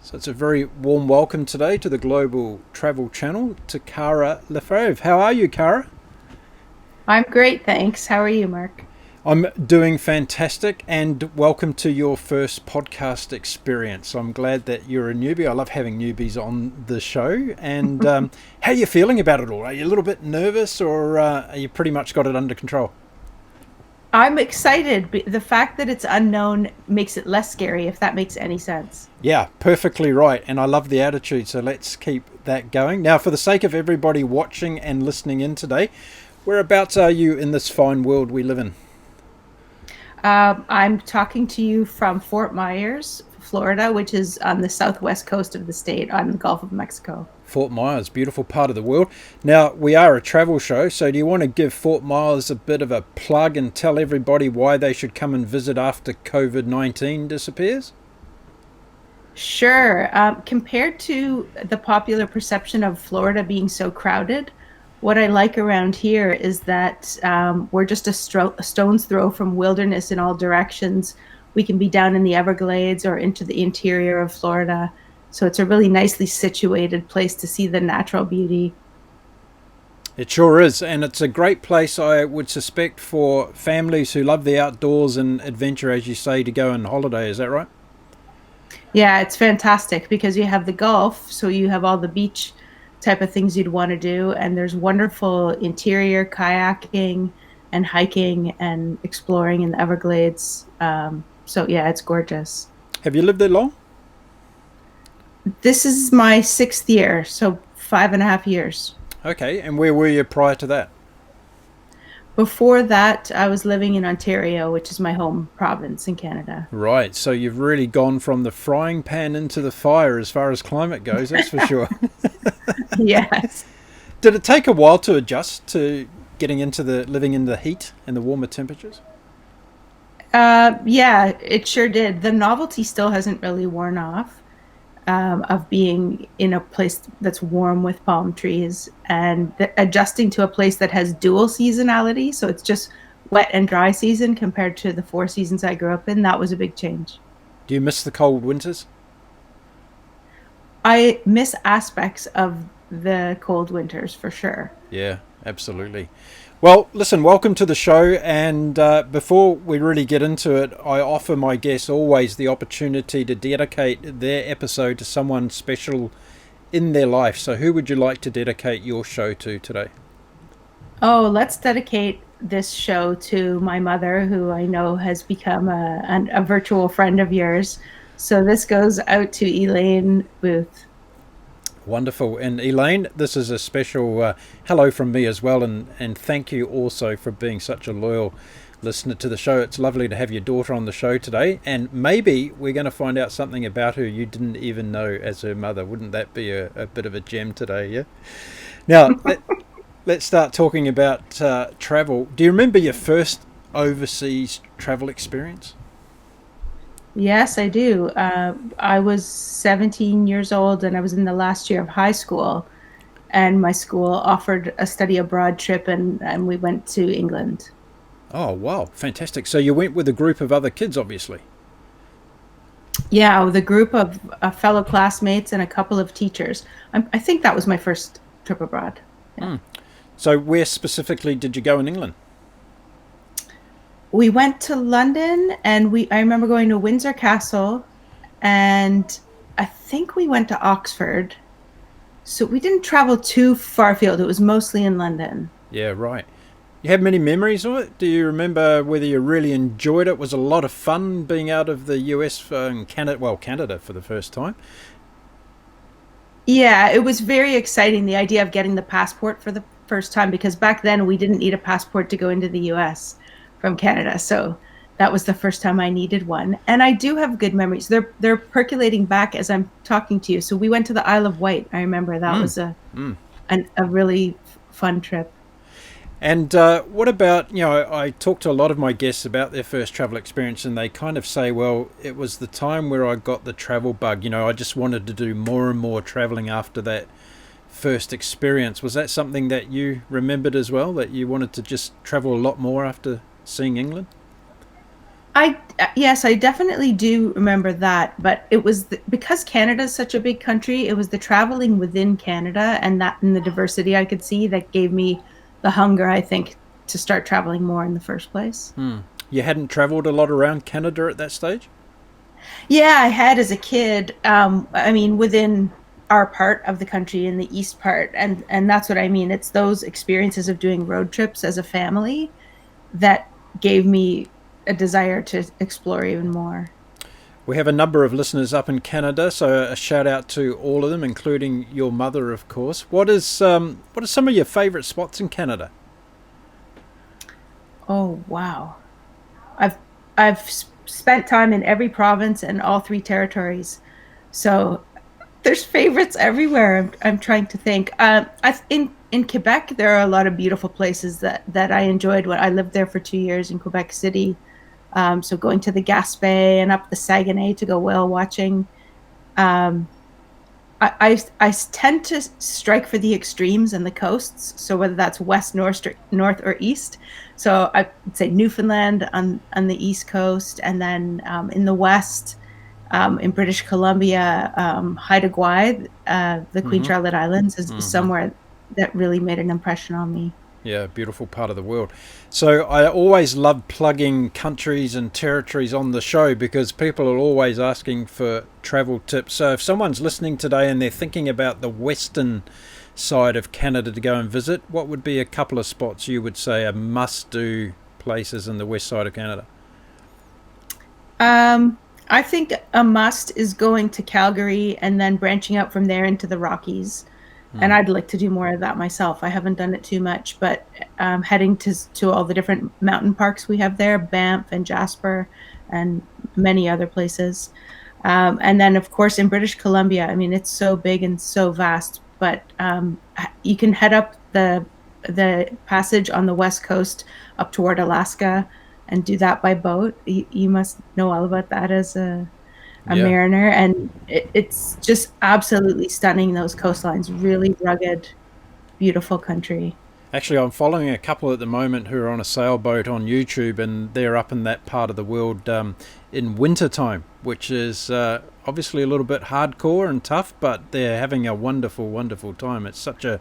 So it's a very warm welcome today to the Global Travel Channel to Kara Lefevre. How are you, Kara? I'm great, thanks. How are you, Mark? I'm doing fantastic, and welcome to your first podcast experience. I'm glad that you're a newbie. I love having newbies on the show. And how are you feeling about it all? Are you a little bit nervous, or are you pretty much got it under control? I'm excited. The fact that it's unknown makes it less scary, if that makes any sense. Yeah, perfectly right. And I love the attitude. So let's keep that going. Now, for the sake of everybody watching and listening in today, whereabouts are you in this fine world we live in? I'm talking to you from Fort Myers, Florida, which is on the southwest coast of the state on the Gulf of Mexico. Fort Myers, beautiful part of the world. Now, we are a travel show, so do you want to give Fort Myers a bit of a plug and tell everybody why they should come and visit after COVID-19 disappears? Sure. Compared to the popular perception of Florida being so crowded, what I like around here is that we're just a stone's throw from wilderness in all directions. We can be down in the Everglades or into the interior of Florida. So it's a really nicely situated place to see the natural beauty. It sure is, and it's a great place, I would suspect, for families who love the outdoors and adventure, as you say, to go on holiday. Is that right? Yeah, it's fantastic because you have the Gulf, so you have all the beach type of things you'd want to do, and there's wonderful interior kayaking and hiking and exploring in the Everglades. So yeah, it's gorgeous. Have you lived there long? This is my sixth year, so 5.5 years. Okay, and where were you prior to that? Before that, I was living in Ontario, which is my home province in Canada. Right, so you've really gone from the frying pan into the fire as far as climate goes, that's for sure. Yes. Did it take a while to adjust to getting into the living in the heat and the warmer temperatures? Yeah, it sure did. The novelty still hasn't really worn off. Of being in a place that's warm with palm trees and adjusting to a place that has dual seasonality. So it's just wet and dry season compared to the four seasons I grew up in. That was a big change. Do you miss the cold winters? I miss aspects of the cold winters for sure. Yeah, absolutely. Well, listen, welcome to the show. And before we really get into it, I offer my guests always the opportunity to dedicate their episode to someone special in their life. So, who would you like to dedicate your show to today? Oh, let's dedicate this show to my mother, who I know has become a virtual friend of yours. So this goes out to Elaine Booth. Wonderful. And Elaine, this is a special hello from me as well. And thank you also for being such a loyal listener to the show. It's lovely to have your daughter on the show today. And maybe we're going to find out something about her you didn't even know as her mother. Wouldn't that be a bit of a gem today? Yeah. Now, let's start talking about travel. Do you remember your first overseas travel experience? Yes, I do. I was 17 years old and I was in the last year of high school, and my school offered a study abroad trip, and we went to England. Oh, wow. Fantastic. So you went with a group of other kids, obviously. Yeah, with a group of fellow classmates and a couple of teachers. I think that was my first trip abroad. Yeah. Mm. So where specifically did you go in England? We went to London, and I remember going to Windsor Castle, and I think we went to Oxford. So we didn't travel too far afield. It was mostly in London. Yeah, right. You have many memories of it? Do you remember whether you really enjoyed it? Was a lot of fun being out of the US and Canada, well, Canada for the first time? Yeah, it was very exciting, the idea of getting the passport for the first time, because back then we didn't need a passport to go into the US from Canada. So that was the first time I needed one. And I do have good memories. They're percolating back as I'm talking to you. So we went to the Isle of Wight. I remember that Mm. was a Mm. a really fun trip. And what about, I talk to a lot of my guests about their first travel experience, and they kind of say, well, it was the time where I got the travel bug. I just wanted to do more and more traveling after that first experience. Was that something that you remembered as well, that you wanted to just travel a lot more after seeing England? Yes, I definitely do remember that, but it was because Canada is such a big country, it was the traveling within Canada and the diversity I could see that gave me the hunger, I think, to start traveling more in the first place. You hadn't travelled a lot around Canada at that stage? Yeah, I had as a kid. I mean, within our part of the country in the east part, and that's what I mean. It's those experiences of doing road trips as a family that gave me a desire to explore even more. We have a number of listeners up in Canada, so a shout out to all of them, including your mother, of course. What are some of your favourite spots in Canada? Oh, wow. I've I've spent time in every province and all three territories. So there's favorites everywhere. I'm trying to think. In Quebec, there are a lot of beautiful places that I enjoyed when I lived there for 2 years in Quebec City. So going to the Gaspé and up the Saguenay to go whale watching. Um, I tend to strike for the extremes and the coasts. So whether that's west, north or east. So I would say Newfoundland on the east coast, and then in the west, in British Columbia, Haida Gwaii, the Queen Mm-hmm. Charlotte Islands, is Mm-hmm. somewhere that really made an impression on me. Yeah, beautiful part of the world. So I always love plugging countries and territories on the show because people are always asking for travel tips. So if someone's listening today and they're thinking about the western side of Canada to go and visit, what would be a couple of spots you would say are must-do places in the west side of Canada? I think a must is going to Calgary and then branching out from there into the Rockies. And I'd like to do more of that myself. I haven't done it too much, but heading to all the different mountain parks we have there, Banff and Jasper, and many other places. And then, of course, in British Columbia, I mean, it's so big and so vast, but you can head up the passage on the west coast up toward Alaska and do that by boat. You must know all about that as a Yeah. mariner, and it's just absolutely stunning. Those coastlines, really rugged, beautiful country. Actually, I'm following a couple at the moment who are on a sailboat on YouTube, and they're up in that part of the world in winter time, which is obviously a little bit hardcore and tough, but they're having a wonderful, wonderful time. It's such a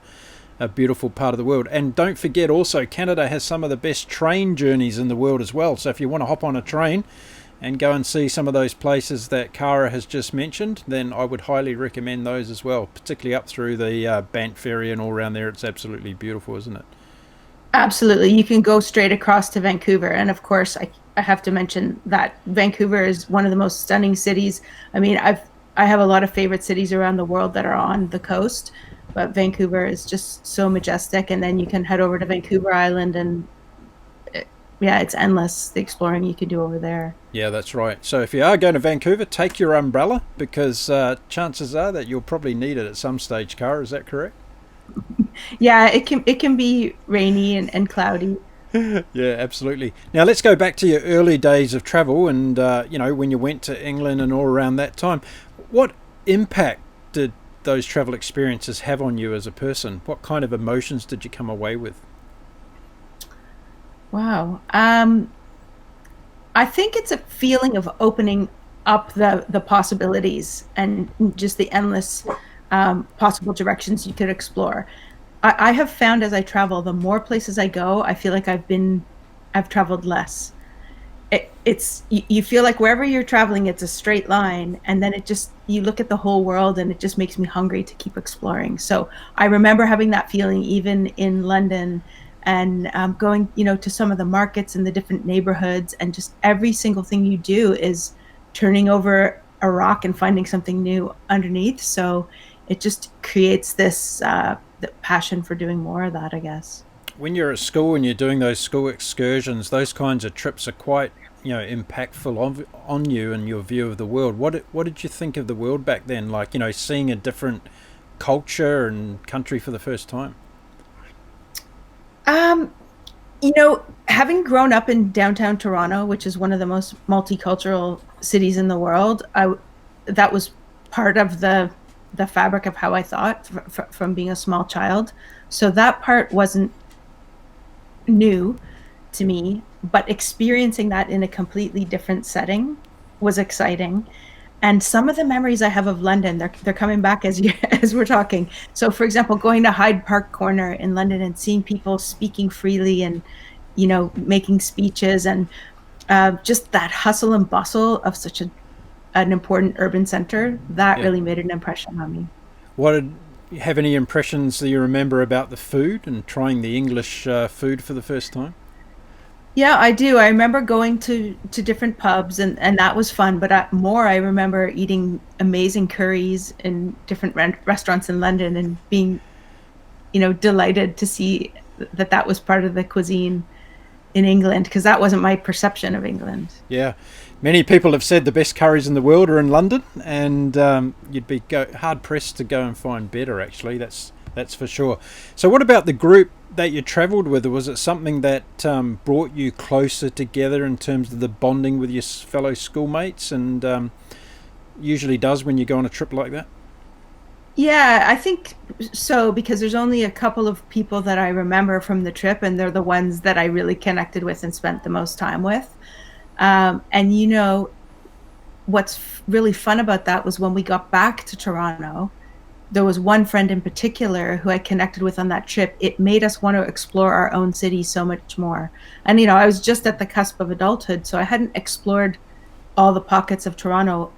beautiful part of the world. And don't forget also, Canada has some of the best train journeys in the world as well. So if you want to hop on a train and go and see some of those places that Kara has just mentioned, then I would highly recommend those as well, particularly up through the Banff Ferry and all around there. It's absolutely beautiful, isn't it? Absolutely, you can go straight across to Vancouver, and of course, I have to mention that Vancouver is one of the most stunning cities. I mean, I have a lot of favorite cities around the world that are on the coast, but Vancouver is just so majestic. And then you can head over to Vancouver Island, and yeah, it's endless the exploring you can do over there. Yeah, that's right. So if you are going to Vancouver, take your umbrella because chances are that you'll probably need it at some stage, Kara. Is that correct? Yeah, it can be rainy and cloudy. Yeah, absolutely. Now let's go back to your early days of travel, and when you went to England and all around that time. What impact did those travel experiences have on you as a person? What kind of emotions did you come away with? Wow. I think it's a feeling of opening up the possibilities and just the endless possible directions you could explore. I have found as I travel, the more places I go, I feel like I've traveled less. You feel like wherever you're traveling, it's a straight line, and then you look at the whole world, and it just makes me hungry to keep exploring. So I remember having that feeling even in London, and going, to some of the markets and the different neighborhoods, and just every single thing you do is turning over a rock and finding something new underneath. So it just creates this the passion for doing more of that, I guess. When you're at school and you're doing those school excursions, those kinds of trips are quite impactful on you and your view of the world. What did you think of the world back then? Like seeing a different culture and country for the first time. Um, Having grown up in downtown Toronto, which is one of the most multicultural cities in the world, that was part of the fabric of how I thought from being a small child. So that part wasn't new to me. but experiencing that in a completely different setting was exciting. And some of the memories I have of London, they're coming back as as we're talking. So, for example, going to Hyde Park Corner in London and seeing people speaking freely and, making speeches, and just that hustle and bustle of such an important urban center, that Yeah. really made an impression on me. What did you have any impressions that you remember about the food and trying the English food for the first time? Yeah, I do. I remember going to different pubs, and that was fun. But I remember eating amazing curries in different restaurants in London and being, delighted to see that that was part of the cuisine in England, because that wasn't my perception of England. Yeah, many people have said the best curries in the world are in London, and you'd be hard pressed to go and find better. Actually, that's for sure. So, what about the group that you travelled with? Was it something that brought you closer together in terms of the bonding with your fellow schoolmates, and usually does when you go on a trip like that? Yeah, I think so, because there's only a couple of people that I remember from the trip, and they're the ones that I really connected with and spent the most time with. And what's really fun about that was when we got back to Toronto, there was one friend in particular who I connected with on that trip. It made us want to explore our own city so much more. And, I was just at the cusp of adulthood, so I hadn't explored all the pockets of Toronto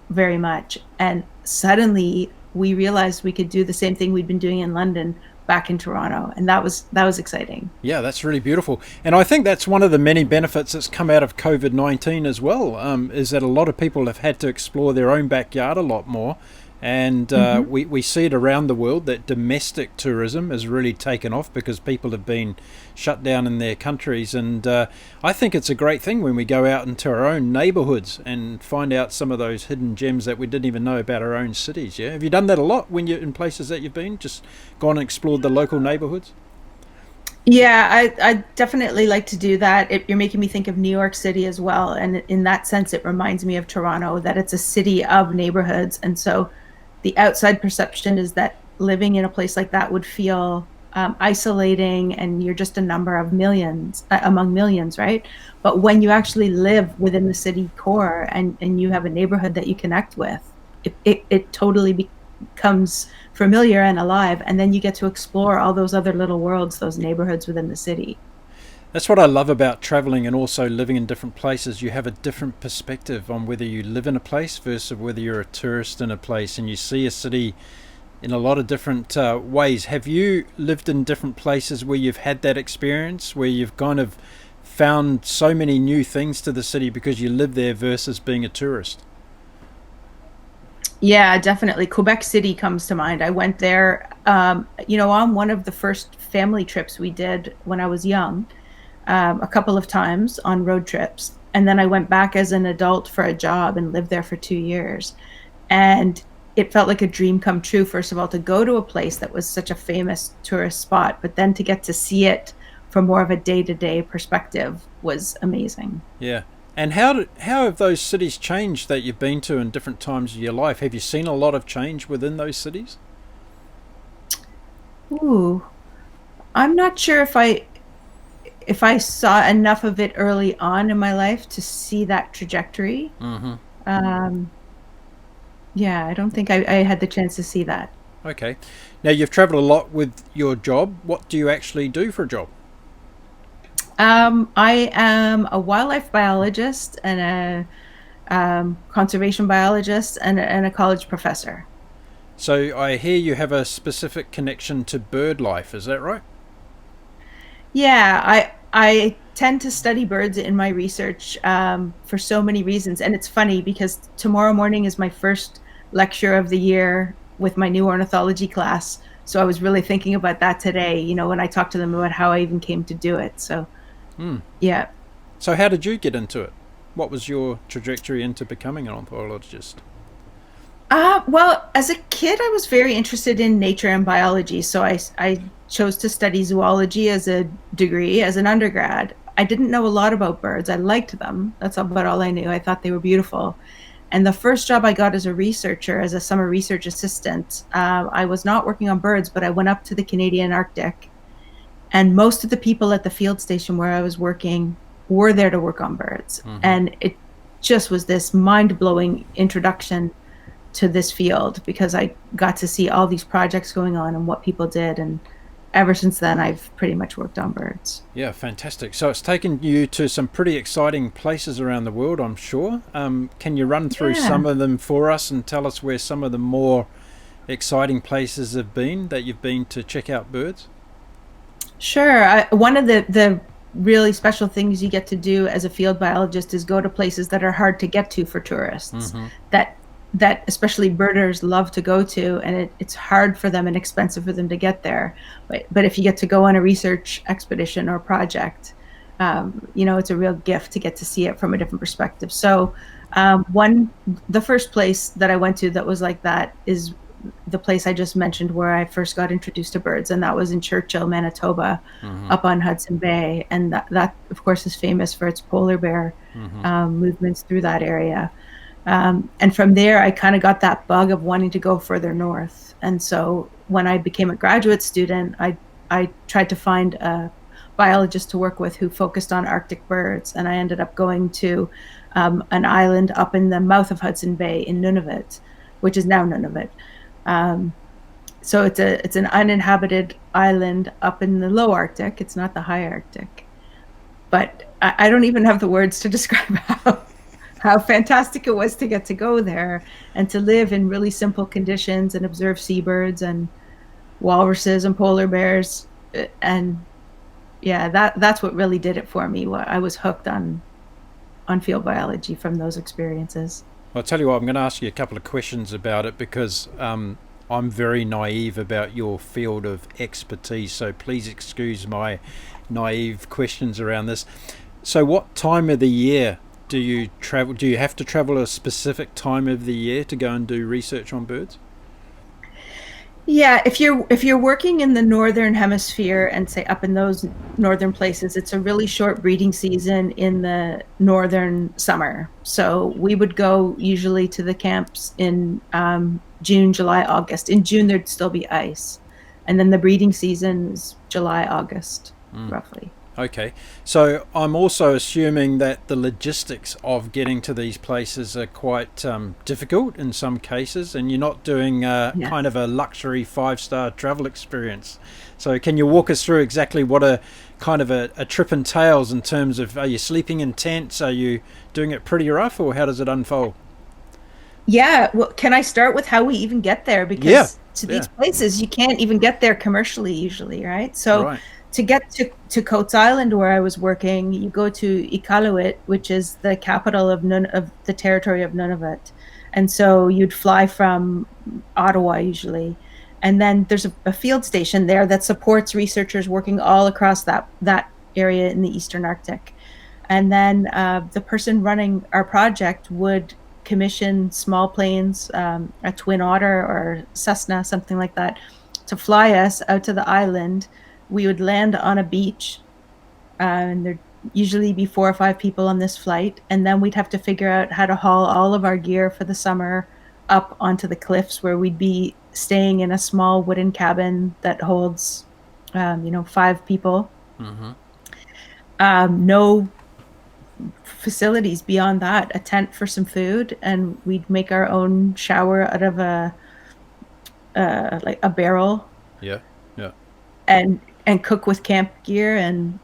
very much. And suddenly we realized we could do the same thing we'd been doing in London back in Toronto. And that was exciting. Yeah, that's really beautiful. And I think that's one of the many benefits that's come out of COVID-19 as well, is that a lot of people have had to explore their own backyard a lot more. And Hmm. we see it around the world that domestic tourism has really taken off because people have been shut down in their countries. And I think it's a great thing when we go out into our own neighbourhoods and find out some of those hidden gems that we didn't even know about our own cities. Yeah, have you done that a lot when you're in places that you've been? Just gone and explored the local neighbourhoods? Yeah, I definitely like to do that. You're making me think of New York City as well. And in that sense, it reminds me of Toronto, that it's a city of neighborhoods. And so the outside perception is that living in a place like that would feel isolating, and you're just a number of millions among millions, right? But when you actually live within the city core, and you have a neighborhood that you connect with, it totally becomes familiar and alive. And then you get to explore all those other little worlds, those neighborhoods within the city. That's what I love about traveling and also living in different places. You have a different perspective on whether you live in a place versus whether you're a tourist in a place, and you see a city in a lot of different ways. Have you lived in different places where you've had that experience, where you've kind of found so many new things to the city because you live there versus being a tourist? Yeah, definitely. Quebec City comes to mind. I went there, on one of the first family trips we did when I was young, a couple of times on road trips. And then I went back as an adult for a job and lived there for 2 years. And it felt like a dream come true, first of all, to go to a place that was such a famous tourist spot, but then to get to see it from more of a day-to-day perspective was amazing. Yeah. And how have those cities changed that you've been to in different times of your life? Have you seen a lot of change within those cities? Ooh, I'm not sure if I saw enough of it early on in my life to see that trajectory. Mm-hmm. Um, yeah, I don't think I had the chance to see that. Okay. Now you've travelled a lot with your job. What do you actually do for a job? I am a wildlife biologist and a conservation biologist and a college professor. So I hear you have a specific connection to bird life. Is that right? Yeah, I tend to study birds in my research for so many reasons, and it's funny because tomorrow morning is my first lecture of the year with my new ornithology class. So I was really thinking about that today. When I talked to them about how I even came to do it. So Hmm. yeah. So how did you get into it? What was your trajectory into becoming an ornithologist? Well, as a kid, I was very interested in nature and biology, so I chose to study zoology as a degree as an undergrad. I didn't know a lot about birds. I liked them. That's about all I knew. I thought they were beautiful. And the first job I got as a researcher, as a summer research assistant, I was not working on birds, but I went up to the Canadian Arctic, and most of the people at the field station where I was working were there to work on birds. And it just was this mind-blowing introduction to this field, because I got to see all these projects going on and what people did. And ever since then, I've pretty much worked on birds. Yeah, fantastic. So it's taken you to some pretty exciting places around the world, I'm sure. Can you run through some of them for us and tell us where some of the more exciting places have been that you've been to check out birds? Sure. One of the really special things you get to do as a field biologist is go to places that are hard to get to for tourists, that especially birders love to go to, and it's hard for them and expensive for them to get there. But if you get to go on a research expedition or project, it's a real gift to get to see it from a different perspective. So the first place that I went to that was like that is the place I just mentioned, where I first got introduced to birds, and that was in Churchill, Manitoba, up on Hudson Bay. And that of course is famous for its polar bear movements through that area. And from there, I kind of got that bug of wanting to go further north. And so when I became a graduate student, I tried to find a biologist to work with who focused on Arctic birds, and I ended up going to an island up in the mouth of Hudson Bay in Nunavut, which is now Nunavut. So it's an uninhabited island up in the low Arctic. It's not the high Arctic, but I don't even have the words to describe how fantastic it was to get to go there and to live in really simple conditions and observe seabirds and walruses and polar bears. And yeah, that's what really did it for me. I was hooked on field biology from those experiences. I'll tell you what, I'm going to ask you a couple of questions about it, because I'm very naive about your field of expertise, so please excuse my naive questions around this. So what time of the year do you travel? Do you have to travel a specific time of the year to go and do research on birds? Yeah, if you're working in the northern hemisphere and say up in those northern places, it's a really short breeding season in the northern summer. So we would go usually to the camps in June, July, August. In June there'd still be ice, and then the breeding season is July, August, roughly. Okay, so I'm also assuming that the logistics of getting to these places are quite difficult in some cases, and you're not doing kind of a luxury 5-star travel experience. So can you walk us through exactly what a kind of a trip entails in terms of, are you sleeping in tents? Are you doing it pretty rough, or how does it unfold? Yeah, well, can I start with how we even get there? Because to these places, you can't even get there commercially usually, right? So to get to Coates Island, where I was working, you go to Iqaluit, which is the capital of the territory of Nunavut. And so you'd fly from Ottawa usually. And then there's a field station there that supports researchers working all across that area in the Eastern Arctic. And then the person running our project would commission small planes, a Twin Otter or Cessna, something like that, to fly us out to the island. We would land on a beach, and there'd usually be 4 or 5 people on this flight, and then we'd have to figure out how to haul all of our gear for the summer up onto the cliffs, where we'd be staying in a small wooden cabin that holds 5 people. No facilities beyond that, a tent for some food, and we'd make our own shower out of a barrel. And cook with camp gear and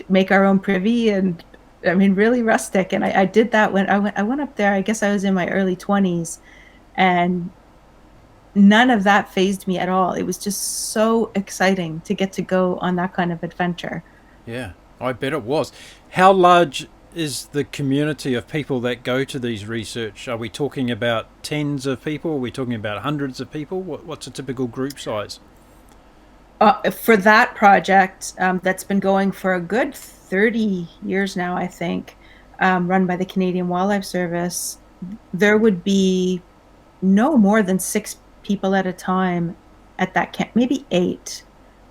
make our own privy, and I mean, really rustic. And I did that when I went up there. I guess I was in my early 20s, and none of that fazed me at all. It was just so exciting to get to go on that kind of adventure. Yeah, I bet it was. How large is the community of people that go to these research? Are we talking about tens of people? Are we talking about hundreds of people? What's a typical group size? For that project, that's been going for a good 30 years now, I think, run by the Canadian Wildlife Service, there would be no more than 6 people at a time at that camp, maybe 8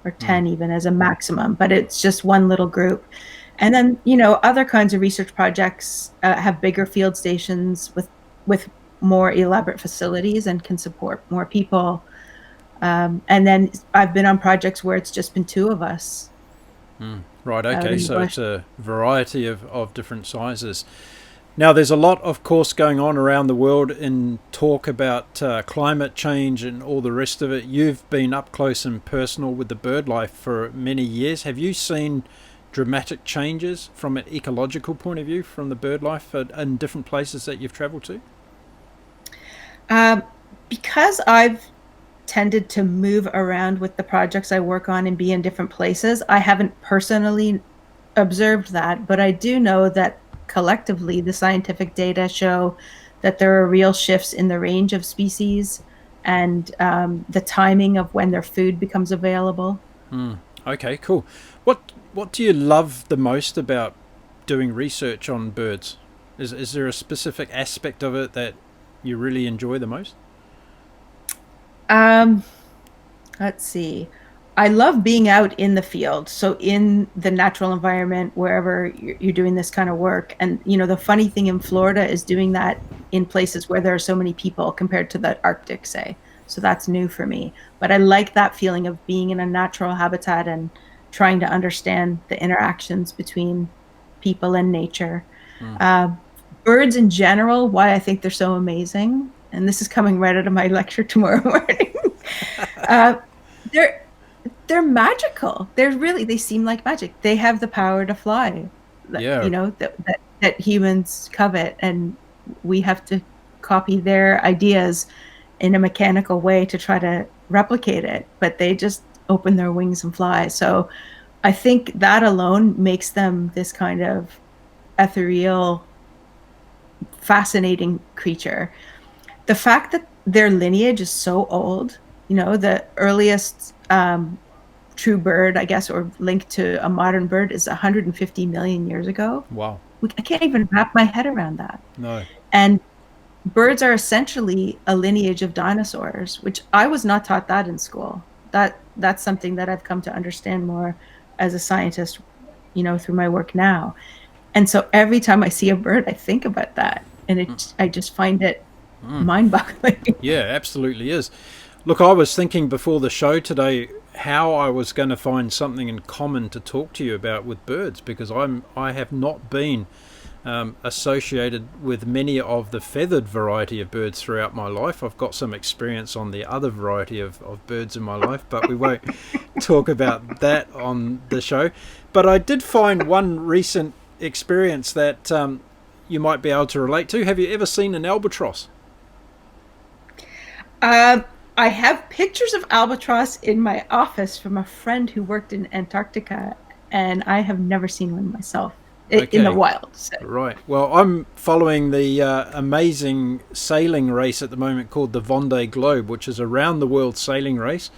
or 10 even as a maximum, but it's just one little group. And then, other kinds of research projects have bigger field stations with more elaborate facilities and can support more people. And then I've been on projects where it's just been 2 of us. Right, out okay, in the so bush. it's a variety of different sizes. Now, there's a lot, of course, going on around the world in talk about climate change and all the rest of it. You've been up close and personal with the bird life for many years. Have you seen dramatic changes from an ecological point of view from the bird life in different places that you've travelled to? Um, because I've tended to move around with the projects I work on and be in different places, I haven't personally observed that, but I do know that collectively the scientific data show that there are real shifts in the range of species and the timing of when their food becomes available. Okay, cool. What do you love the most about doing research on birds? Is there a specific aspect of it that you really enjoy the most? Um, let's see. I love being out in the field, so in the natural environment, wherever you're doing this kind of work. And the funny thing in Florida is doing that in places where there are so many people compared to the Arctic, say. So that's new for me. But I like that feeling of being in a natural habitat and trying to understand the interactions between people and nature. Uh, Birds in general, why I think they're so amazing, and this is coming right out of my lecture tomorrow morning. uh, they're they're magical. They seem like magic. They have the power to fly, Yeah. that humans covet, and we have to copy their ideas in a mechanical way to try to replicate it. But they just open their wings and fly. So I think that alone makes them this kind of ethereal, fascinating creature. The fact that their lineage is so old, the earliest true bird, I guess, or linked to a modern bird is 150 million years ago. Wow. I can't even wrap my head around that. No. And birds are essentially a lineage of dinosaurs, which I was not taught that in school. That's something that I've come to understand more as a scientist, through my work now. And so every time I see a bird, I think about that, and I just find it mind-boggling. Yeah, absolutely is. Look, I was thinking before the show today how I was going to find something in common to talk to you about with birds, because I have not been associated with many of the feathered variety of birds throughout my life. I've got some experience on the other variety of birds in my life, but we won't talk about that on the show. But I did find one recent experience that you might be able to relate to. Have you ever seen an albatross? I have pictures of albatross in my office from a friend who worked in Antarctica, and I have never seen one myself in the Okay. wild. So. Right. Well, I'm following the amazing sailing race at the moment called the Vendée Globe, which is a round the world sailing race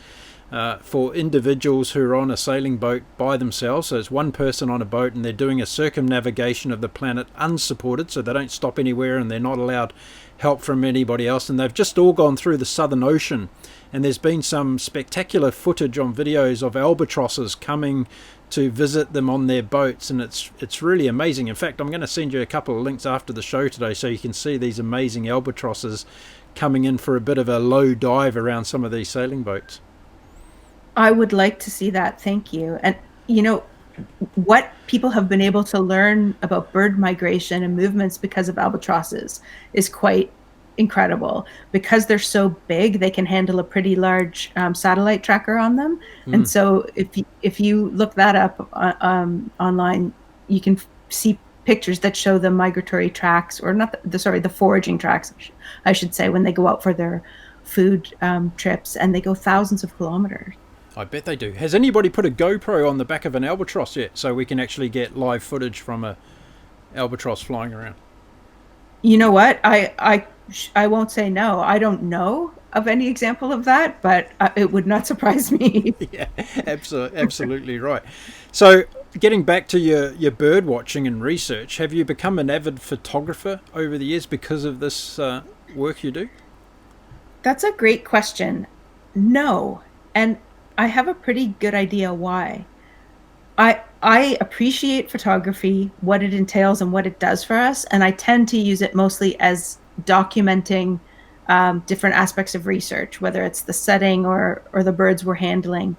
for individuals who are on a sailing boat by themselves. So it's one person on a boat, and they're doing a circumnavigation of the planet unsupported, so they don't stop anywhere and they're not allowed help from anybody else. And they've just all gone through the Southern Ocean, and there's been some spectacular footage on videos of albatrosses coming to visit them on their boats, and it's really amazing. In fact, I'm going to send you a couple of links after the show today so you can see these amazing albatrosses coming in for a bit of a low dive around some of these sailing boats. I would like to see that. Thank you. And what people have been able to learn about bird migration and movements because of albatrosses is quite incredible. Because they're so big, they can handle a pretty large satellite tracker on them. And so if you look that up online, you can see pictures that show the migratory tracks, or not the foraging tracks, I should say, when they go out for their food trips, and they go thousands of kilometers. I bet they do. Has anybody put a GoPro on the back of an albatross yet, so we can actually get live footage from a albatross flying around? You know what? I won't say no. I don't know of any example of that, but it would not surprise me. Yeah, absolutely right. So, getting back to your bird watching and research, have you become an avid photographer over the years because of this work you do? That's a great question. No. And I have a pretty good idea why. I appreciate photography, what it entails and what it does for us, and I tend to use it mostly as documenting different aspects of research, whether it's the setting or the birds we're handling.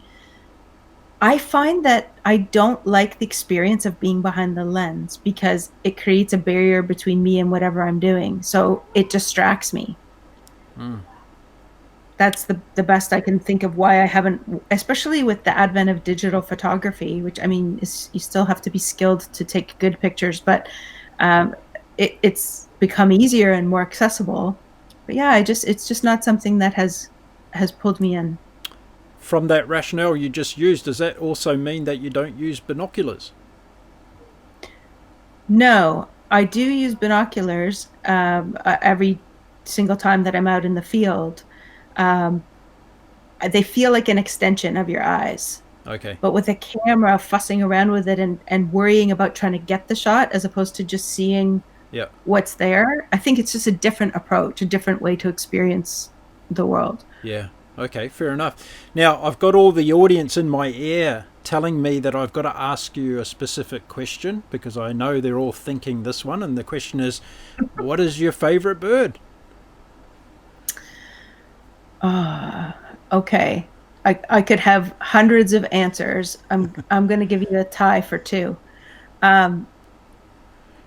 I find that I don't like the experience of being behind the lens because it creates a barrier between me and whatever I'm doing. So it distracts me. That's the best I can think of why I haven't, especially with the advent of digital photography, which I mean, is you still have to be skilled to take good pictures, but um, it's become easier and more accessible. But yeah, it's just not something that has pulled me in. From that rationale you just used, does that also mean that you don't use binoculars? No, I do use binoculars every single time that I'm out in the field. Um, they feel like an extension of your eyes. Okay. But with a camera, fussing around with it and worrying about trying to get the shot as opposed to just seeing Yeah. what's there, I think it's just a different approach, a different way to experience the world. Yeah. Okay, fair enough. Now, I've got all the audience in my ear telling me that I've got to ask you a specific question because I know they're all thinking this one. And the question is, what is your favorite bird? Okay. I could have hundreds of answers. I'm going to give you a tie for two. Um,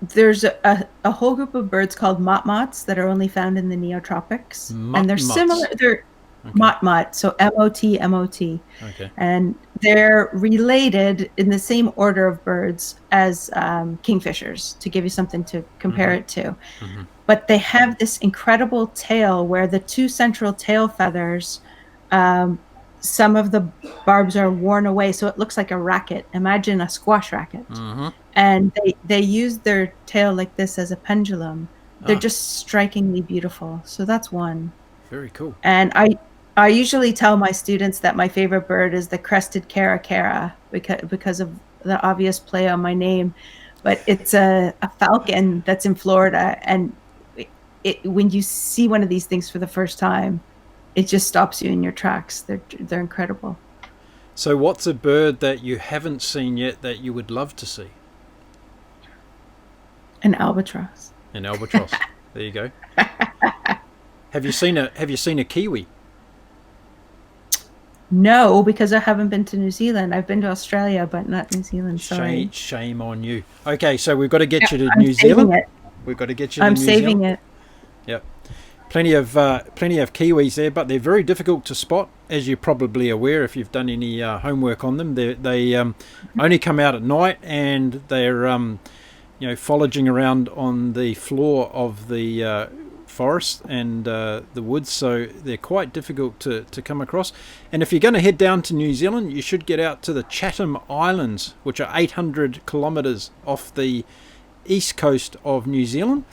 there's a whole group of birds called motmots that are only found in the neotropics, and they're similar. Mutmots. They're Okay. motmot, so mot. Okay. And they're related in the same order of birds as kingfishers, to give you something to compare Mm-hmm. it to. Mm-hmm. But they have this incredible tail where the two central tail feathers, um, some of the barbs are worn away, so it looks like a racket. Imagine a squash racket. Mm-hmm. And they use their tail like this as a pendulum. They're Ah, just strikingly beautiful. So that's one. very cool. And I usually tell my students that my favorite bird is the crested Kara because of the obvious play on my name. But it's a falcon that's in Florida, and when you see one of these things for the first time, it just stops you in your tracks. They're incredible. So, what's a bird that you haven't seen yet that you would love to see? An albatross. An albatross. There you go. Have you seen a kiwi? No, because I haven't been to New Zealand. I've been to Australia, but not New Zealand. Sorry. Shame on you. Okay, so we've got to get Yeah, you to I'm New saving Zealand. it. We've got to get you to I'm New Zealand. saving it. Yep. Plenty of kiwis there, but they're very difficult to spot, as you're probably aware if you've done any homework on them. They only come out at night, and they're foraging around on the floor of the forest and the woods, so they're quite difficult to come across. And if you're going to head down to New Zealand, you should get out to the Chatham Islands, which are 800 kilometres off the east coast of New Zealand.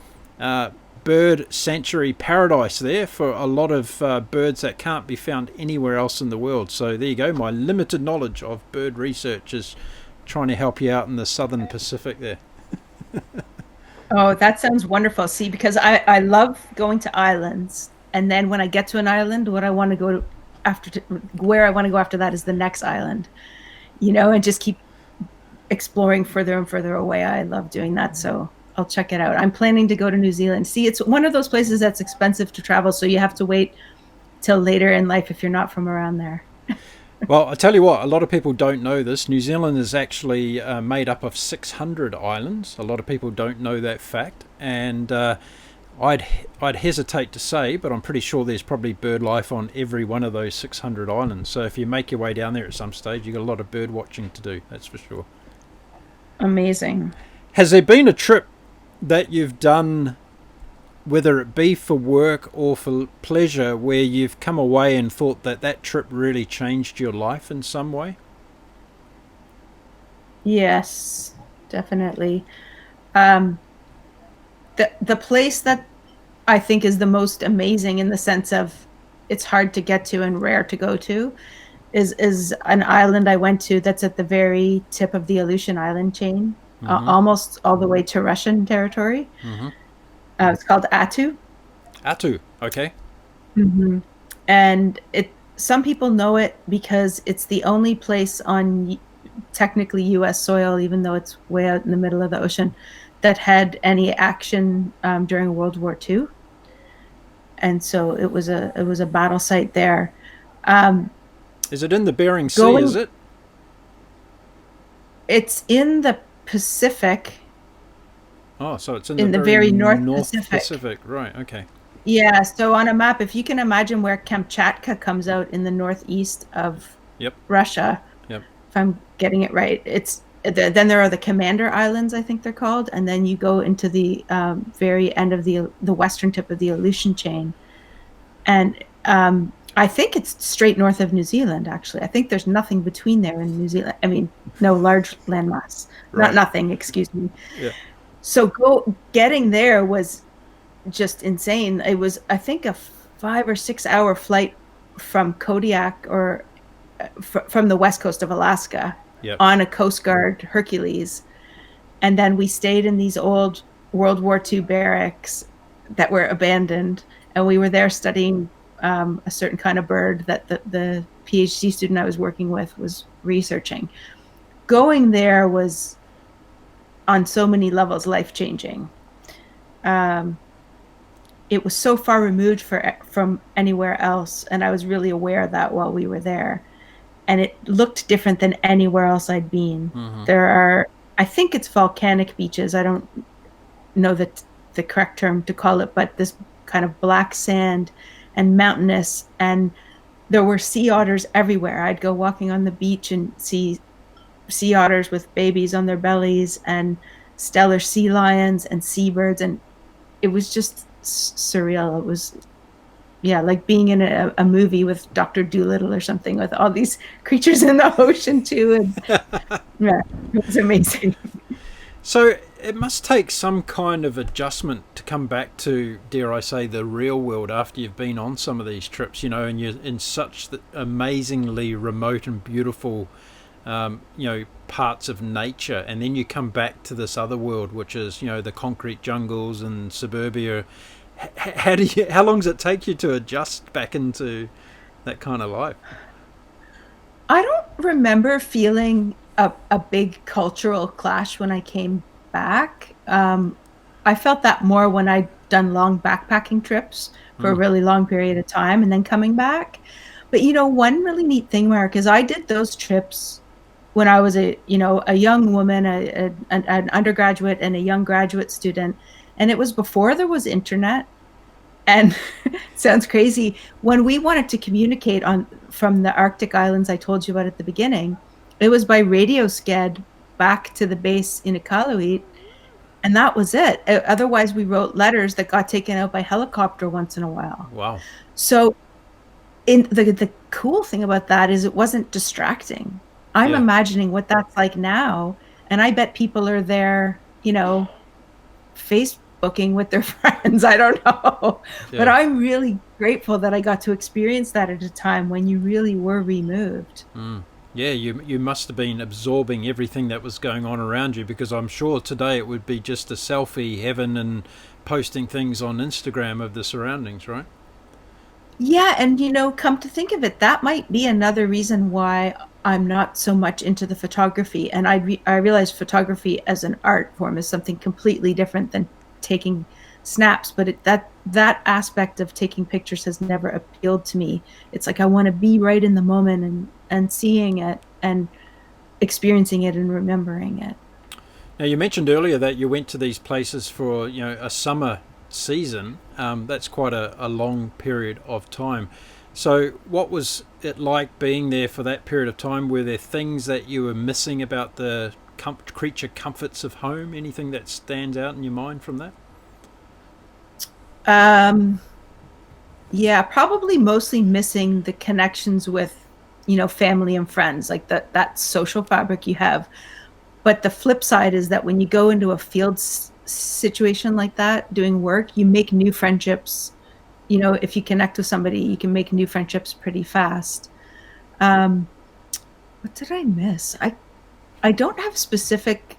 Bird sanctuary paradise there for a lot of birds that can't be found anywhere else in the world. So there you go. My limited knowledge of bird research is trying to help you out in the southern Pacific there. Oh, that sounds wonderful. See, because I love going to islands, and then when I get to an island, what I want to go to where I want to go after that is the next island, and just keep exploring further and further away. I love doing that, so I'll check it out. I'm planning to go to New Zealand. See, it's one of those places that's expensive to travel, so you have to wait till later in life if you're not from around there. Well, I tell you what, a lot of people don't know this. New Zealand is actually made up of 600 islands. A lot of people don't know that fact, and I'd hesitate to say, but I'm pretty sure there's probably bird life on every one of those 600 islands. So if you make your way down there at some stage, you've got a lot of bird watching to do, that's for sure. Amazing. Has there been a trip that you've done, whether it be for work or for pleasure, where you've come away and thought that that trip really changed your life in some way? Yes, definitely. Um, the place that I think is the most amazing in the sense of it's hard to get to and rare to go to is an island I went to that's at the very tip of the Aleutian Island chain, Mm-hmm. almost all the way to Russian territory. Mm-hmm. It's called Atu. Atu, okay. Hmm. And some people know it because it's the only place on technically U.S. soil, even though it's way out in the middle of the ocean, that had any action during World War II. And so it was a battle site there. Um, Is it in the Bering Sea, is going it? It's in the Pacific, Oh, so it's in the in the very very North North Pacific. Pacific. Right, okay. Yeah, so on a map, if you can imagine where Kamchatka comes out in the northeast of Yep, Russia, yep, if I'm getting it right, then there are the Commander Islands, I think they're called, and then you go into the very end of the western tip of the Aleutian chain, and I think it's straight north of New Zealand. Actually, I think there's nothing between there and New Zealand. I mean, no large landmass, not right. nothing. Excuse me. Yeah, So getting there was just insane. It was, I think, a 5 or 6 hour flight from Kodiak or from the west coast of Alaska yep. on a Coast Guard Hercules. And then we stayed in these old World War II barracks that were abandoned. And we were there studying a certain kind of bird that the PhD student I was working with was researching. Going there was on so many levels life changing. Um, it was so far removed from anywhere else, and I was really aware of that while we were there. And it looked different than anywhere else I'd been. Mm-hmm. There are, I think it's volcanic beaches. I don't know the correct term to call it, but this kind of black sand and mountainous, and there were sea otters everywhere. I'd go walking on the beach and see sea otters with babies on their bellies and stellar sea lions and seabirds, and it was just surreal. It was, yeah, like being in a movie with Dr. Dolittle or something with all these creatures in the ocean too. And yeah, it was amazing. So it must take some kind of adjustment to come back to, dare I say, the real world after you've been on some of these trips, and you're in such amazingly remote and beautiful, parts of nature, and then you come back to this other world, which is, the concrete jungles and suburbia. How long does it take you to adjust back into that kind of life? I don't remember feeling a big cultural clash when I came back. I felt that more when I'd done long backpacking trips for a Mm. really long period of time and then coming back. But one really neat thing, Mark, is I did those trips when I was a young woman, an undergraduate and a young graduate student, and it was before there was internet. And sounds crazy. When we wanted to communicate from the Arctic islands I told you about at the beginning, it was by radio sced back to the base in Iqaluit, and that was it. Otherwise, we wrote letters that got taken out by helicopter once in a while. Wow. So, in the cool thing about that is it wasn't distracting. I'm Yeah. imagining what that's like now, and I bet people are there, Facebooking with their friends. I don't know. But Yeah. I'm really grateful that I got to experience that at a time when you really were removed. Mm. Yeah, you must have been absorbing everything that was going on around you, because I'm sure today it would be just a selfie heaven and posting things on Instagram of the surroundings, right? Yeah, and come to think of it, that might be another reason why I'm not so much into the photography. And I realize photography as an art form is something completely different than taking snaps, but that aspect of taking pictures has never appealed to me. It's like I want to be right in the moment and seeing it and experiencing it and remembering it. Now, you mentioned earlier that you went to these places for a summer season. That's quite a long period of time. So, what was it like being there for that period of time? Were there things that you were missing about the creature comforts of home? Anything that stands out in your mind from that? Um, yeah, probably mostly missing the connections with, family and friends, like that social fabric you have. But the flip side is that when you go into a field situation like that, doing work, you make new friendships. If you connect with somebody, you can make new friendships pretty fast. Um, what did I miss? I don't have specific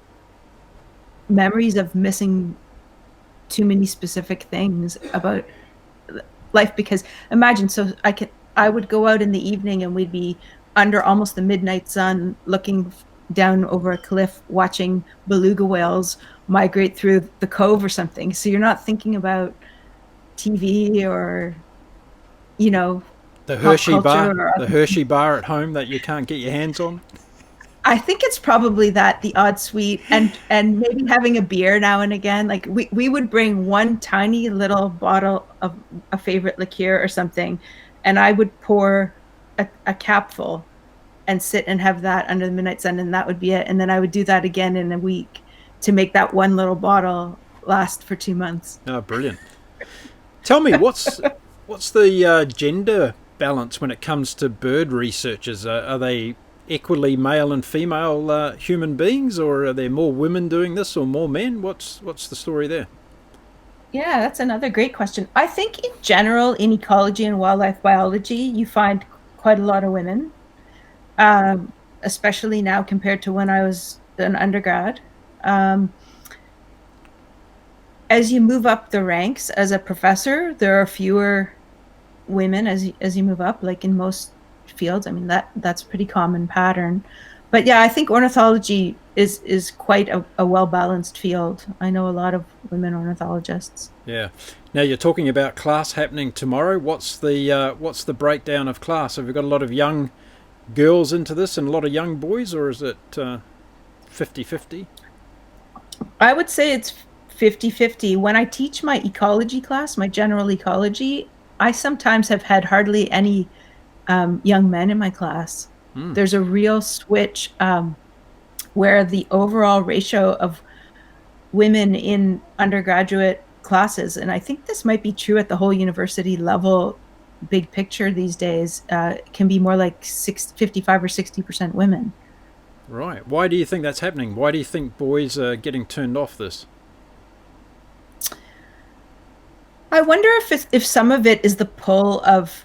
memories of missing too many specific things about life, because imagine, so I would go out in the evening and we'd be under almost the midnight sun looking down over a cliff watching beluga whales migrate through the cove or something. So you're not thinking about TV or The pop Hershey culture bar, or the Hershey bar at home that you can't get your hands on. I think it's probably that, the odd sweet, and maybe having a beer now and again. Like we would bring one tiny little bottle of a favorite liqueur or something, and I would pour a capful and sit and have that under the midnight sun, and that would be it. And then I would do that again in a week to make that one little bottle last for 2 months. Oh, brilliant. Tell me, what's the gender balance when it comes to bird researchers? Are they equally male and female human beings, or are there more women doing this or more men? What's the story there? Yeah, that's another great question. I think in general, in ecology and wildlife biology, you find quite a lot of women, especially now compared to when I was an undergrad. Um, as you move up the ranks as a professor, there are fewer women as you move up, like in most fields. I mean, that's a pretty common pattern. But yeah, I think ornithology is quite a well-balanced field. I know a lot of women ornithologists. Yeah. Now you're talking about class happening tomorrow. What's the breakdown of class? Have we got a lot of young girls into this and a lot of young boys, or is it 50-50? I would say it's 50-50. When I teach my ecology class, my general ecology, I sometimes have had hardly any young men in my class. There's a real switch where the overall ratio of women in undergraduate classes, and I think this might be true at the whole university level, big picture these days, can be more like 55 or 60% women. Right. Why do you think that's happening? Why do you think boys are getting turned off this? I wonder if some of it is the pull of,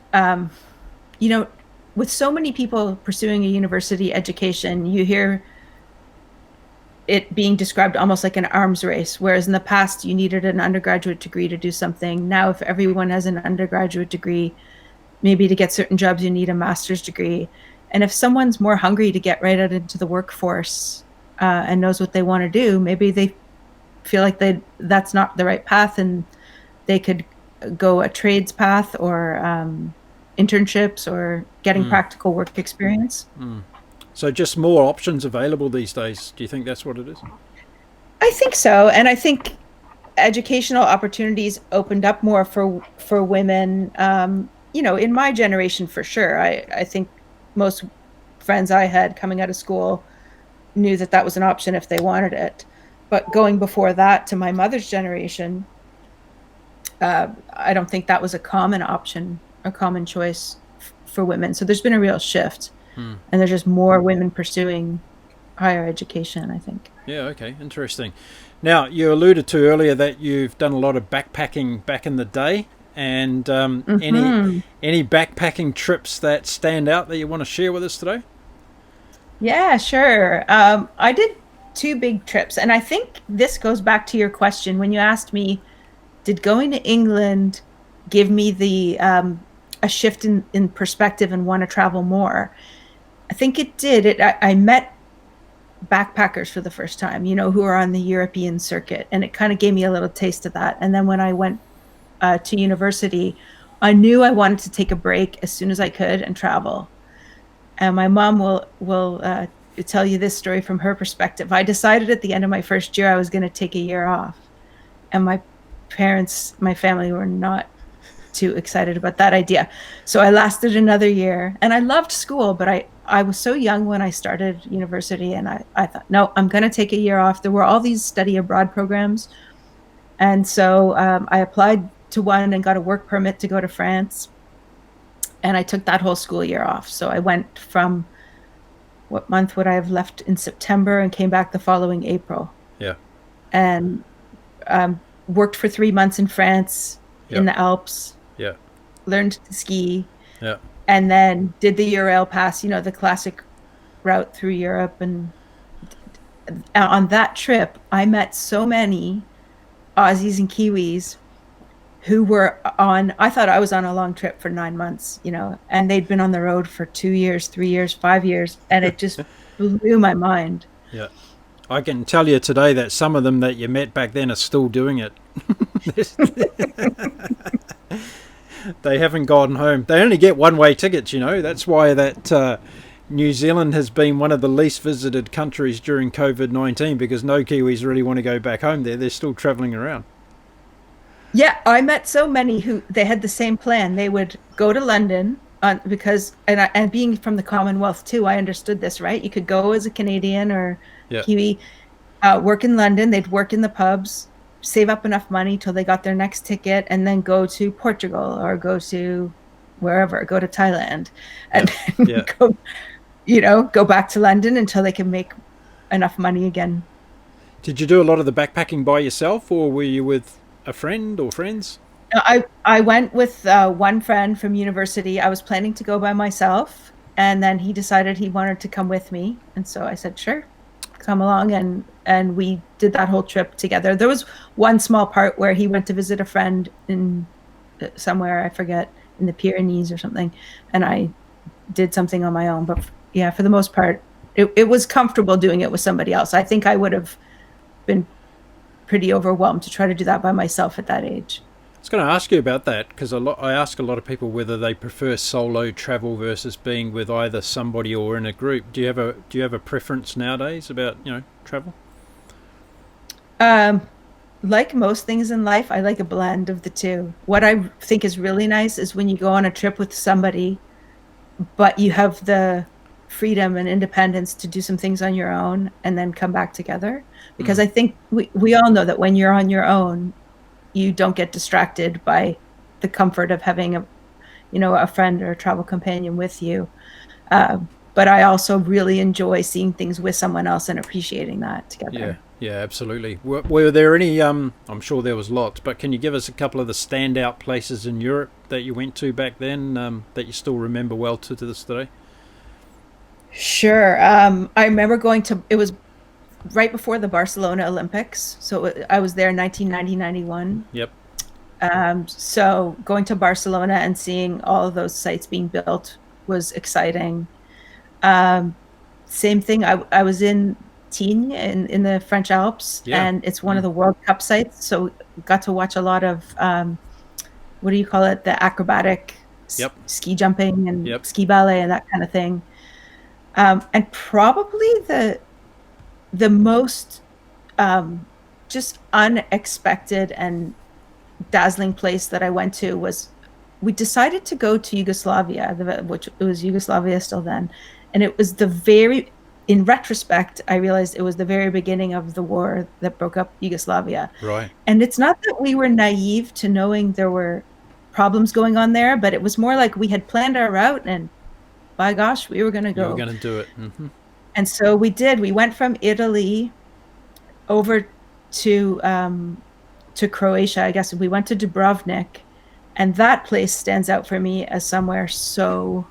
with so many people pursuing a university education, you hear it being described almost like an arms race, whereas in the past you needed an undergraduate degree to do something. Now, if everyone has an undergraduate degree, maybe to get certain jobs you need a master's degree. And if someone's more hungry to get right out into the workforce and knows what they want to do, maybe they feel like that's not the right path, and they could go a trades path or internships or getting practical work experience. So just more options available these days. Do you think that's what it is? I think so. And I think educational opportunities opened up more for women, in my generation, for sure. I think most friends I had coming out of school knew that was an option if they wanted it. But going before that to my mother's generation, I don't think that was a common option, a common choice for women. So there's been a real shift. And there's just more women pursuing higher education, I think. Yeah, okay, interesting. Now, you alluded to earlier that you've done a lot of backpacking back in the day, and any backpacking trips that stand out that you want to share with us today? Yeah, sure. I did 2 big trips, and I think this goes back to your question when you asked me, did going to England give me a shift in perspective and want to travel more? I think it did. I met backpackers for the first time, who are on the European circuit, and it kind of gave me a little taste of that. And then when I went to university, I knew I wanted to take a break as soon as I could and travel. And my mom will tell you this story from her perspective. I decided at the end of my first year I was going to take a year off, and my family were not too excited about that idea. So I lasted another year, and I loved school, but I was so young when I started university, and I thought, no, I'm going to take a year off. There were all these study abroad programs. And so I applied to one and got a work permit to go to France. And I took that whole school year off. So I went from, what month would I have left? In September, and came back the following April. Yeah. And worked for 3 months in France, in the Alps. Yeah. Learned to ski. Yeah. And then did the Eurail Pass, the classic route through Europe. And on that trip, I met so many Aussies and Kiwis who were I thought I was on a long trip for 9 months, and they'd been on the road for 2 years, 3 years, 5 years. And it just blew my mind. Yeah. I can tell you today that some of them that you met back then are still doing it. They haven't gone home. They only get one-way tickets, That's why that New Zealand has been one of the least visited countries during COVID-19 because no Kiwis really want to go back home there. They're still travelling around. Yeah, I met so many who they had the same plan. They would go to London because, and being from the Commonwealth too, I understood this, right? You could go as a Canadian or Yeah, Kiwi, work in London. They'd work in the pubs, save up enough money till they got their next ticket, and then go to Portugal or go to wherever, go to Thailand, yeah, and then yeah. go, go back to London until they can make enough money again. Did you do a lot of the backpacking by yourself, or were you with a friend or friends? I went with one friend from university. I was planning to go by myself, and then he decided he wanted to come with me, and so I said, "Sure, come along." And we did that whole trip together. There was one small part where he went to visit a friend in somewhere, I forget, in the Pyrenees or something, and I did something on my own. But yeah, for the most part, it was comfortable doing it with somebody else. I think I would have been pretty overwhelmed to try to do that by myself at that age. I was going to ask you about that because I ask a lot of people whether they prefer solo travel versus being with either somebody or in a group. Do you have a preference nowadays about travel? Um, like most things in life, I like a blend of the two. What I think is really nice is when you go on a trip with somebody, but you have the freedom and independence to do some things on your own and then come back together. Because Mm. I think we all know that when you're on your own, you don't get distracted by the comfort of having a friend or a travel companion with you. Uh, but I also really enjoy seeing things with someone else and appreciating that Yeah, together. yeah, absolutely. Were there any? I'm sure there was lots, but can you give us a couple of the standout places in Europe that you went to back then that you still remember well to this day? Sure. I remember it was right before the Barcelona Olympics. So I was there in 1990, 91. Yep. So going to Barcelona and seeing all of those sites being built was exciting. Um, Same thing. I was in Tignes in the French Alps, Yeah. and it's one of Mm. the World Cup sites. So got to watch a lot of what do you call it? The acrobatic Yep. ski jumping and Yep. ski ballet and that kind of thing. And probably the most um, just unexpected and dazzling place that I went to was we decided to go to Yugoslavia, which it was Yugoslavia still then, and it was in retrospect, I realized it was the very beginning of the war that broke up Yugoslavia. Right. And it's not that we were naive to knowing there were problems going on there, but it was more like we had planned our route and by gosh, we were going to You were go. going to do it. Hmm. And so we did. We went from Italy over to Croatia. I guess we went to Dubrovnik, and that place stands out for me as somewhere so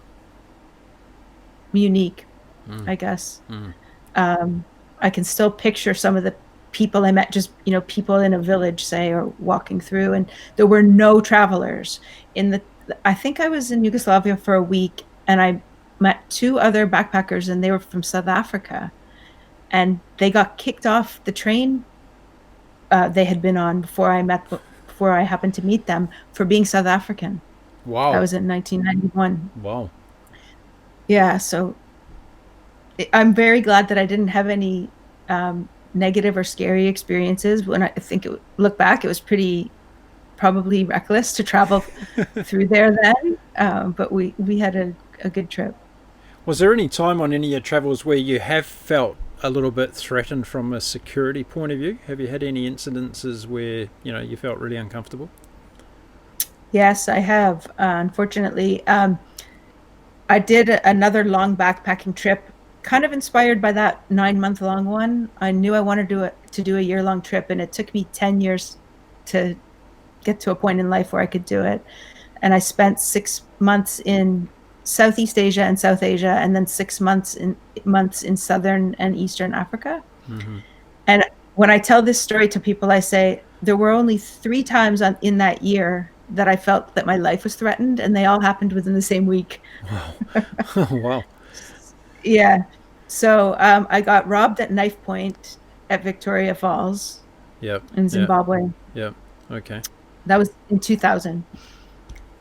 unique, Mm. I guess. Mm. Um, I can still picture some of the people I met, just people in a village, say, or walking through, and there were no travelers in the. I think I was in Yugoslavia for a week, and I met two other backpackers, and they were from South Africa, and they got kicked off the train they had been on before I happened to meet them for being South African. That Wow. was in 1991. Wow. Yeah, so I'm very glad that I didn't have any negative or scary experiences. When I think look back, it was pretty probably reckless to travel through there then, but we had a good trip. Was there any time on any of your travels where you have felt a little bit threatened from a security point of view? Have you had any incidences where you felt really uncomfortable? Yes, I have. Unfortunately, I did another long backpacking trip, kind of inspired by that 9 month long one. I knew I wanted to do a year long trip, and it took me 10 years to get to a point in life where I could do it. And I spent 6 months in Southeast Asia and South Asia, and then 6 months in Southern and Eastern Africa. Hmm. And when I tell this story to people, I say there were only 3 times in that year that I felt that my life was threatened, and they all happened within the same week. Wow. Wow. Yeah. So I got robbed at knife point at Victoria Falls Yep. in Yep. Zimbabwe. Yep. Okay. That was in 2000.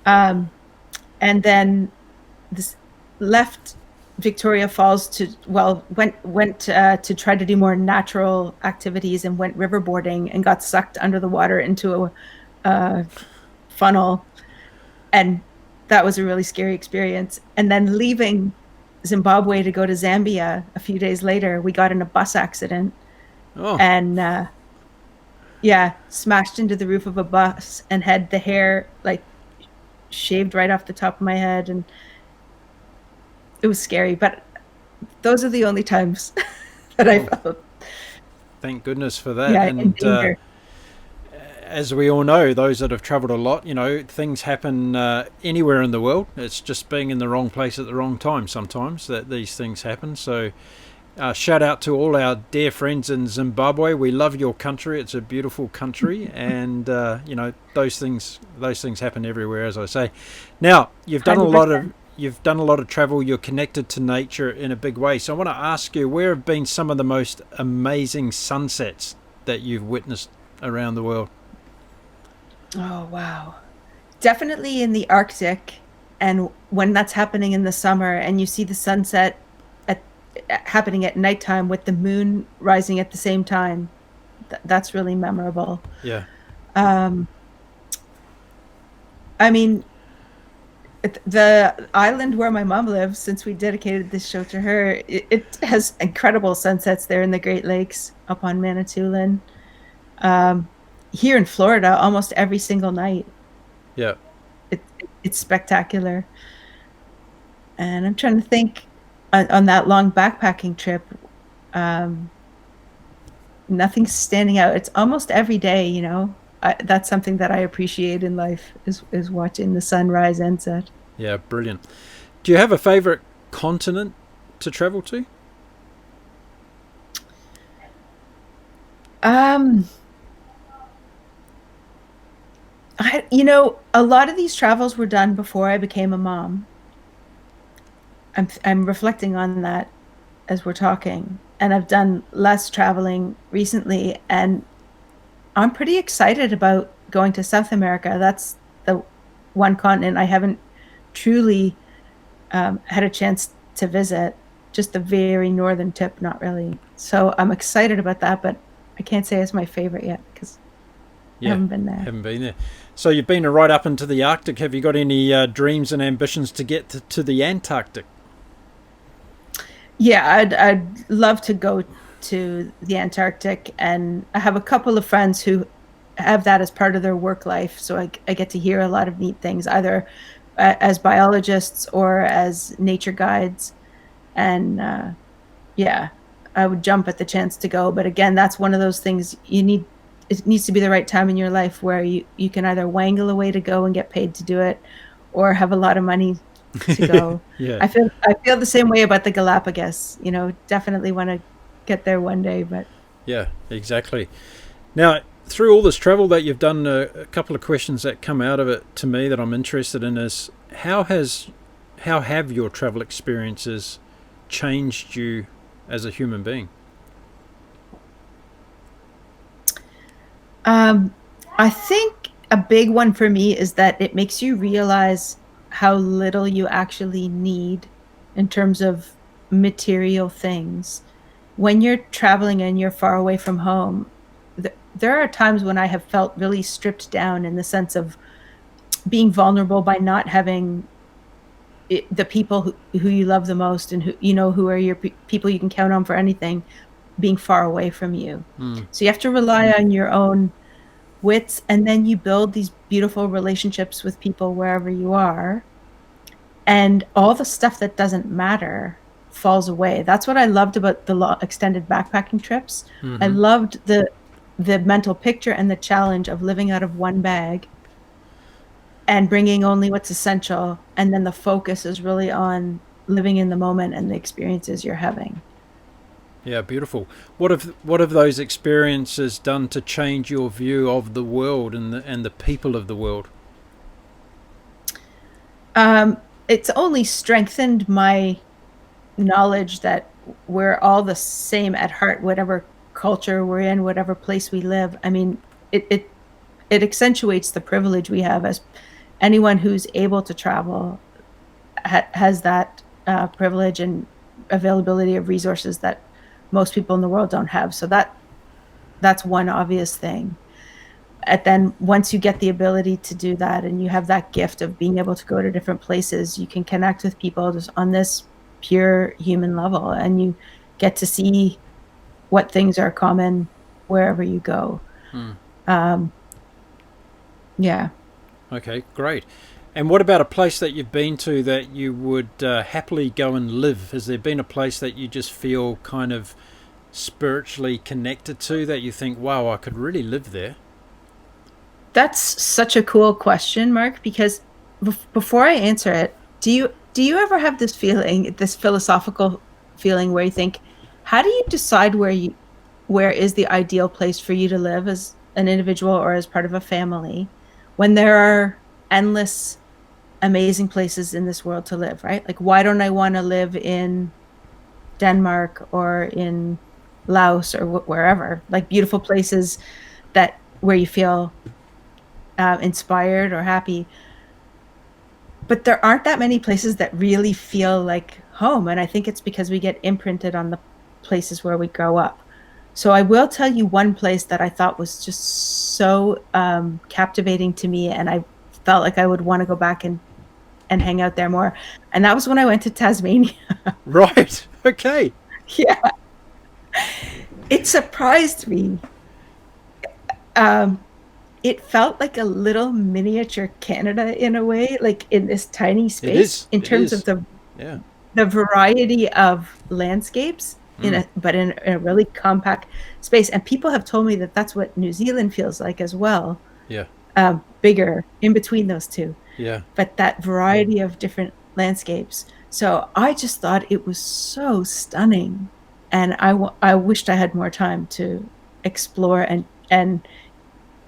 Um, and then this left Victoria Falls went to try to do more natural activities and went riverboarding and got sucked under the water into a funnel, and that was a really scary experience. And then leaving Zimbabwe to go to Zambia a few days later, we got in a bus accident Oh, and yeah, smashed into the roof of a bus and had the hair like shaved right off the top of my head, and it was scary. But those are the only times that I oh, felt, thank goodness for that. yeah, in And danger. as we all know, those that have travelled a lot, things happen anywhere in the world. It's just being in the wrong place at the wrong time sometimes that these things happen. So shout out to all our dear friends in Zimbabwe. We love your country. It's a beautiful country, and those things happen everywhere, as I say. Now you've done a lot of 100%. travel. You're connected to nature in a big way. So I want to ask you, where have been some of the most amazing sunsets that you've witnessed around the world? Oh, wow. Definitely in the Arctic, and when that's happening in the summer and you see the sunset at happening at nighttime with the moon rising at the same time, that's really memorable. Yeah, Um, I mean, the island where my mom lives, since we dedicated this show to her, it has incredible sunsets there in the Great Lakes up on Manitoulin. Um, Here in Florida, almost every single night. yeah. It, it's spectacular. And I'm trying to think on that long backpacking trip, um, nothing's standing out. It's almost every day, you know. That's something that I appreciate in life is watching the sun rise and set. Yeah, brilliant. Do you have a favourite continent to travel to? Um, a lot of these travels were done before I became a mom. I'm reflecting on that as we're talking, and I've done less traveling recently, and I'm pretty excited about going to South America. That's the one continent I haven't truly had a chance to visit, just the very northern tip, not really. So I'm excited about that, but I can't say it's my favorite yet because I Yeah, haven't been there. haven't been there. So you've been right up into the Arctic. Have you got any dreams and ambitions to get to the Antarctic? Yeah, I'd love to go to the Antarctic, and I have a couple of friends who have that as part of their work life, so I get to hear a lot of neat things, either as biologists or as nature guides. And yeah, I would jump at the chance to go, but again, that's one of those things you need. It needs to be the right time in your life where you can either wangle a way to go and get paid to do it, or have a lot of money to go. Yeah, I feel the same way about the Galapagos. Definitely want to get there one day, but yeah, exactly. Now, through all this travel that you've done, a couple of questions that come out of it to me that I'm interested in is how have your travel experiences changed you as a human being? um, I think a big one for me is that it makes you realize how little you actually need in terms of material things. When you're traveling and you're far away from home, there are times when I have felt really stripped down in the sense of being vulnerable by not having the people who you love the most and who are your people you can count on for anything being far away from you. Mm, So you have to rely on your own wits, and then you build these beautiful relationships with people wherever you are, and all the stuff that doesn't matter falls away. That's what I loved about the extended backpacking trips. I hmm. loved the mental picture and the challenge of living out of one bag and bringing only what's essential, and then the focus is really on living in the moment and the experiences you're having. Yeah, beautiful. What have those experiences done to change your view of the world and the people of the world? It's only strengthened my knowledge that we're all the same at heart, whatever culture we're in, whatever place we live. I mean, it accentuates the privilege we have as anyone who's able to travel has that. privilege and availability of resources that most people in the world don't have. So that's one obvious thing. And then once you get the ability to do that and you have that gift of being able to go to different places, you can connect with people just on this pure human level, and you get to see what things are common wherever you go. Yeah. Okay, great. And what about a place that you've been to that you would happily go and live? Has there been a place that you just feel kind of spiritually connected to, that you think, wow, I could really live there? That's such a cool question, Mark, because before I answer it, do you ever have this feeling, this philosophical feeling where you think, how do you decide where is the ideal place for you to live as an individual or as part of a family when there are endless amazing places in this world to live, right? Like, why don't I want to live in Denmark or in Laos or wherever, like beautiful places that where you feel inspired or happy. But there aren't that many places that really feel like home. And I think it's because we get imprinted on the places where we grow up. So I will tell you one place that I thought was just so captivating to me. And I felt like I would want to go back and hang out there more. And that was when I went to Tasmania. Right. Okay. Yeah. It surprised me. It felt like a little miniature Canada in a way, like in this tiny space in terms of yeah, the variety of landscapes but in a really compact space. And people have told me that that's what New Zealand feels like as well. yeah, Bigger in between those two. yeah. But that variety of different landscapes. So I just thought it was so stunning. And I wished I had more time to explore and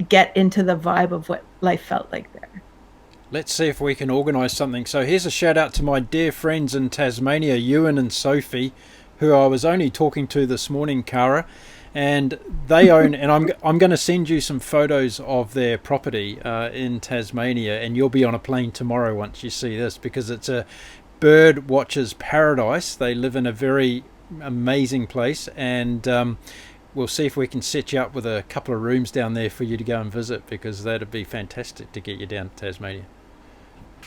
get into the vibe of what life felt like there. Let's see if we can organise something. So here's a shout out to my dear friends in Tasmania, Ewan and Sophie, who I was only talking to this morning, Kara, and they own. And I'm going to send you some photos of their property in Tasmania, and you'll be on a plane tomorrow once you see this, because it's a bird watcher's paradise. They live in a very amazing place, and we'll see if we can set you up with a couple of rooms down there for you to go and visit, because that'd be fantastic to get you down to Tasmania.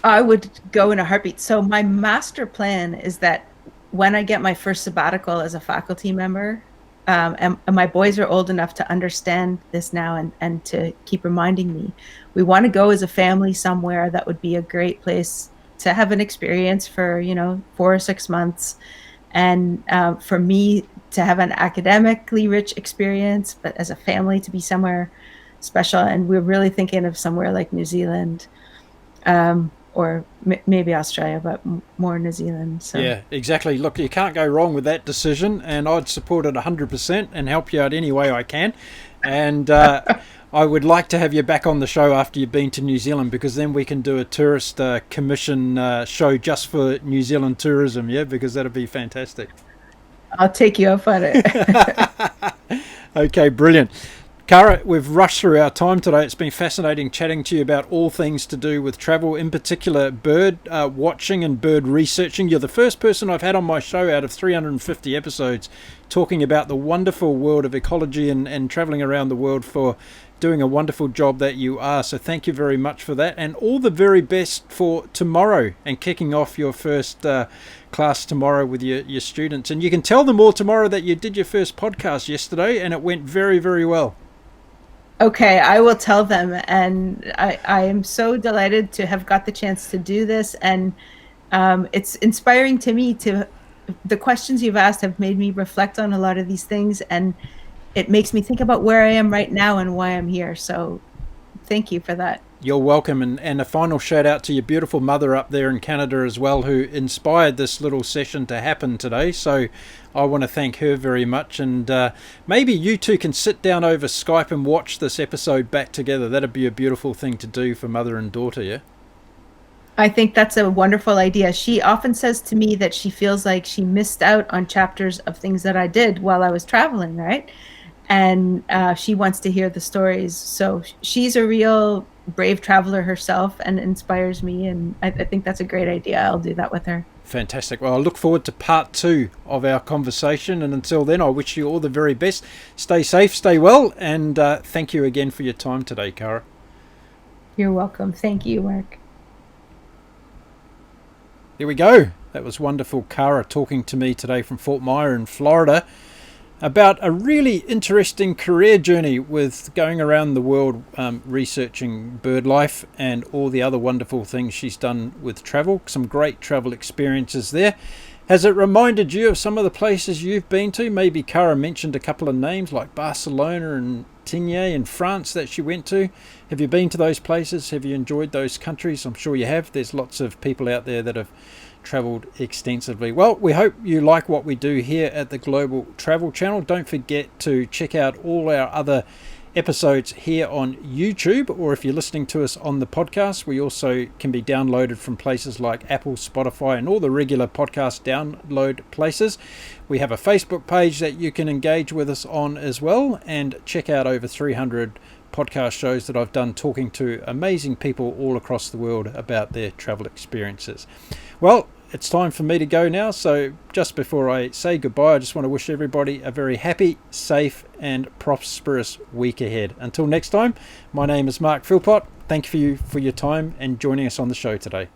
I would go in a heartbeat. So my master plan is that when I get my first sabbatical as a faculty member, and my boys are old enough to understand this now and to keep reminding me, we want to go as a family somewhere that would be a great place to have an experience for, 4 or 6 months. And for me to have an academically rich experience, but as a family to be somewhere special. And we're really thinking of somewhere like New Zealand, or maybe Australia, but more New Zealand. So. Yeah, exactly. Look, you can't go wrong with that decision, and I'd support it 100% and help you out any way I can. And I would like to have you back on the show after you've been to New Zealand, because then we can do a tourist commission show just for New Zealand tourism, yeah, because that'd be fantastic. I'll take you up on it. Okay, brilliant. Kara, we've rushed through our time today. It's been fascinating chatting to you about all things to do with travel, in particular bird watching and bird researching. You're the first person I've had on my show out of 350 episodes talking about the wonderful world of ecology and traveling around the world for doing a wonderful job that you are. So thank you very much for that, and all the very best for tomorrow and kicking off your first class tomorrow with your students. And you can tell them all tomorrow that you did your first podcast yesterday and it went very, very well. Okay, I will tell them, and I am so delighted to have got the chance to do this, and it's inspiring to me. The questions you've asked have made me reflect on a lot of these things, and it makes me think about where I am right now and why I'm here. So thank you for that. You're welcome, and a final shout out to your beautiful mother up there in Canada as well, who inspired this little session to happen today. So I want to thank her very much, and maybe you two can sit down over Skype and watch this episode back together. That'd be a beautiful thing to do for mother and daughter, yeah? I think that's a wonderful idea. She often says to me that she feels like she missed out on chapters of things that I did while I was traveling, right? and she wants to hear the stories. So she's a real brave traveler herself and inspires me, and I think that's a great idea. I'll do that with her. Fantastic. Well, I look forward to part 2 of our conversation, and until then, I wish you all the very best. Stay safe, stay well, and thank you again for your time today, Kara. You're welcome. Thank you, Mark. There we go. That was wonderful. Kara talking to me today from Fort Myer in Florida about a really interesting career journey with going around the world researching bird life and all the other wonderful things she's done with travel. Some great travel experiences there. Has it reminded you of some of the places you've been to? Maybe Kara mentioned a couple of names like Barcelona and Tignes in France that she went to. Have you been to those places? Have you enjoyed those countries? I'm sure you have. There's lots of people out there that have travelled extensively. Well, we hope you like what we do here at the Global Travel Channel. Don't forget to check out all our other episodes here on YouTube, or if you're listening to us on the podcast, we also can be downloaded from places like Apple, Spotify, and all the regular podcast download places. We have a Facebook page that you can engage with us on as well, and check out over 300 podcast shows that I've done talking to amazing people all across the world about their travel experiences. Well, it's time for me to go now, so just before I say goodbye, I just want to wish everybody a very happy, safe and prosperous week ahead. Until next time, my name is Mark Philpott. Thank you for your time and joining us on the show today.